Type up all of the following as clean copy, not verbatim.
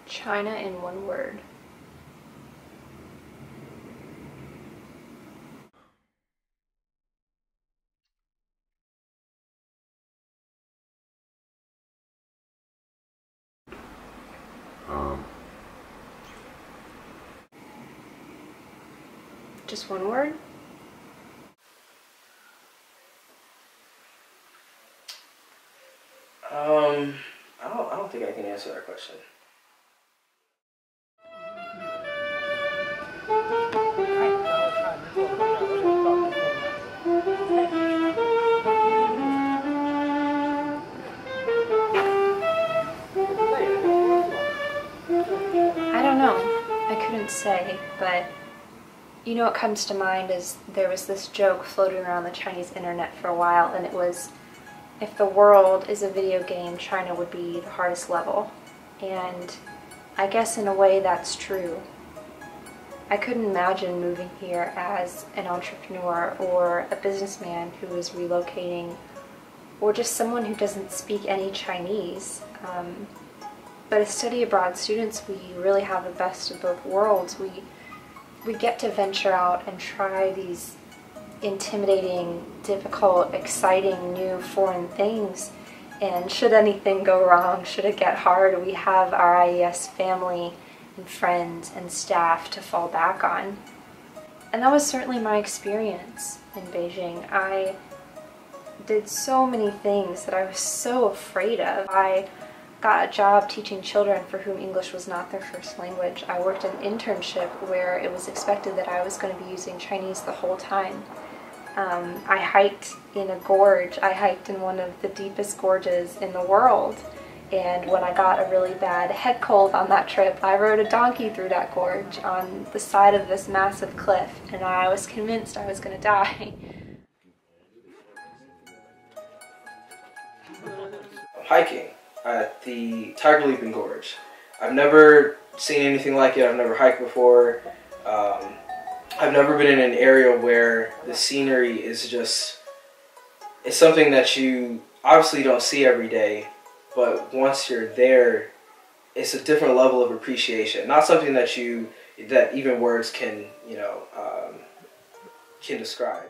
China in one word. Just one word? I don't think I can answer that question. I don't know. I couldn't say, but you know what comes to mind is there was this joke floating around the Chinese internet for a while, and it was, if the world is a video game, China would be the hardest level. And I guess in a way that's true. I couldn't imagine moving here as an entrepreneur or a businessman who is relocating, or just someone who doesn't speak any Chinese. But as study abroad students, we really have the best of both worlds. We get to venture out and try these intimidating, difficult, exciting, new foreign things. And should anything go wrong, should it get hard, we have our IES family and friends and staff to fall back on. And that was certainly my experience in Beijing. I did so many things that I was so afraid of. I got a job teaching children for whom English was not their first language. I worked an internship where it was expected that I was going to be using Chinese the whole time. I hiked in a gorge. I hiked in one of the deepest gorges in the world. And when I got a really bad head cold on that trip, I rode a donkey through that gorge on the side of this massive cliff, and I was convinced I was going to die. Hiking at the Tiger Leaping Gorge. I've never seen anything like it. I've never hiked before. I've never been in an area where the scenery is just, it's something that you obviously don't see every day, but once you're there, it's a different level of appreciation. Not something that even words can, can describe.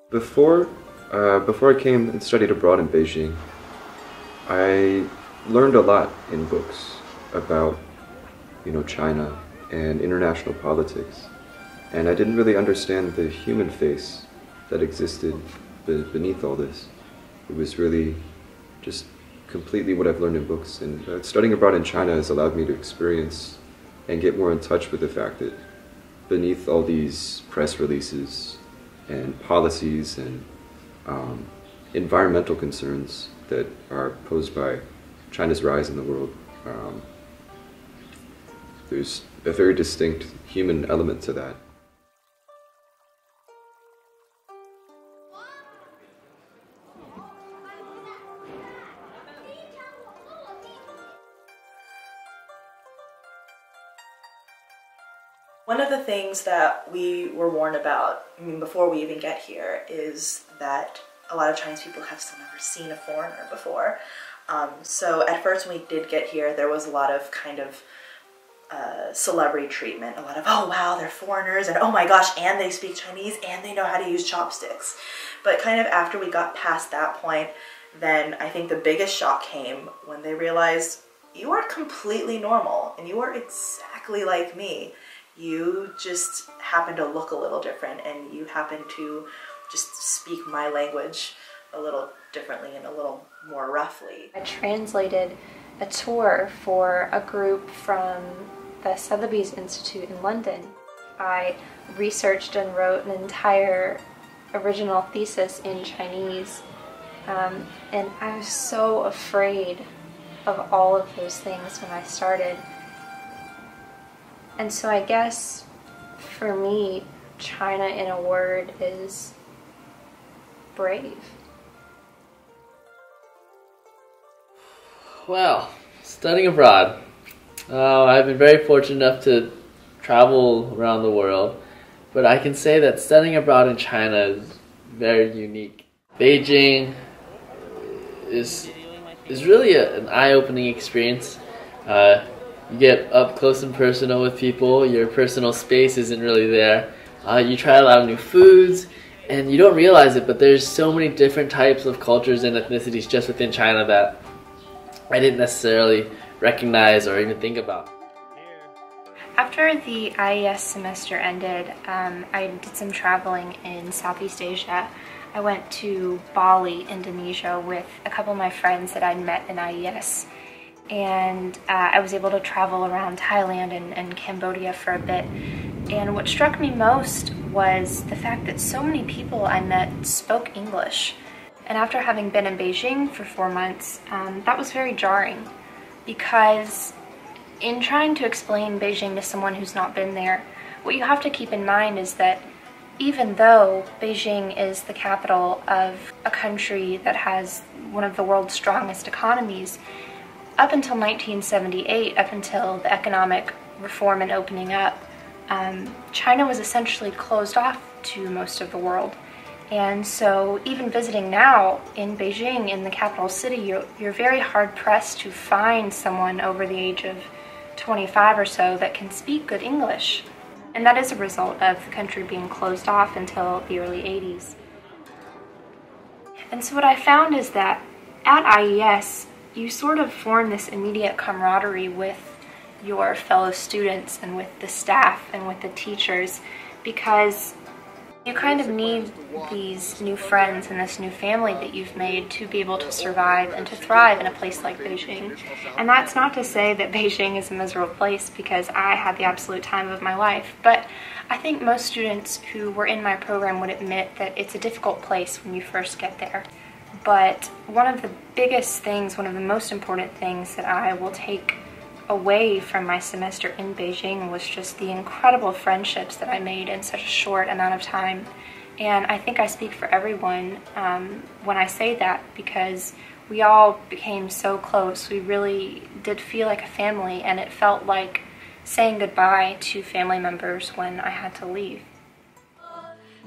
Before I came and studied abroad in Beijing, I learned a lot in books about, China and international politics, and I didn't really understand the human face that existed beneath all this. It was really just completely what I've learned in books, and studying abroad in China has allowed me to experience and get more in touch with the fact that beneath all these press releases and policies and environmental concerns that are posed by China's rise in the world, there's a very distinct human element to that. One of the things that we were warned about, before we even get here, is that a lot of Chinese people have still never seen a foreigner before. So at first when we did get here, there was a lot of kind of celebrity treatment. A lot of, oh wow, they're foreigners, and oh my gosh, and they speak Chinese, and they know how to use chopsticks. But kind of after we got past that point, then I think the biggest shock came when they realized you are completely normal and you are exactly like me. You just happen to look a little different, and you happen to just speak my language a little differently and a little more roughly. I translated a tour for a group from the Sotheby's Institute in London. I researched and wrote an entire original thesis in Chinese, and I was so afraid of all of those things when I started. And so I guess for me, China in a word is brave. Well, studying abroad. I've been very fortunate enough to travel around the world, but I can say that studying abroad in China is very unique. Beijing is really an eye-opening experience. You get up close and personal with people. Your personal space isn't really there. You try a lot of new foods, and you don't realize it, but there's so many different types of cultures and ethnicities just within China that I didn't necessarily recognize or even think about. After the IES semester ended, I did some traveling in Southeast Asia. I went to Bali, Indonesia with a couple of my friends that I'd met in IES. And I was able to travel around Thailand and Cambodia for a bit. And what struck me most was the fact that so many people I met spoke English. And after having been in Beijing for 4 months, that was very jarring, because in trying to explain Beijing to someone who's not been there, what you have to keep in mind is that even though Beijing is the capital of a country that has one of the world's strongest economies, up until 1978, up until the economic reform and opening up, China was essentially closed off to most of the world. And so even visiting now in Beijing, in the capital city, you're very hard-pressed to find someone over the age of 25 or so that can speak good English. And that is a result of the country being closed off until the early 80s. And so what I found is that at IES, you sort of form this immediate camaraderie with your fellow students and with the staff and with the teachers, because you kind of need these new friends and this new family that you've made to be able to survive and to thrive in a place like Beijing. And that's not to say that Beijing is a miserable place, because I had the absolute time of my life. But I think most students who were in my program would admit that it's a difficult place when you first get there. But one of the biggest things, one of the most important things that I will take away from my semester in Beijing was just the incredible friendships that I made in such a short amount of time. And I think I speak for everyone when I say that, because we all became so close. We really did feel like a family, and it felt like saying goodbye to family members when I had to leave.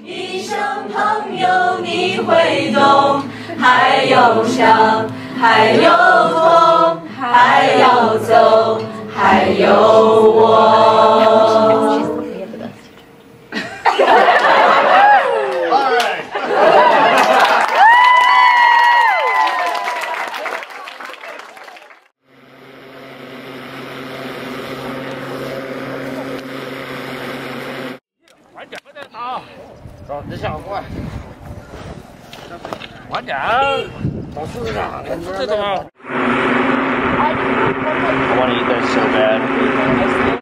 一生朋友你会懂，还有伤，还有痛，还要走，还有我。找对象过来，快点，找事上，这怎么？I want to eat that so bad.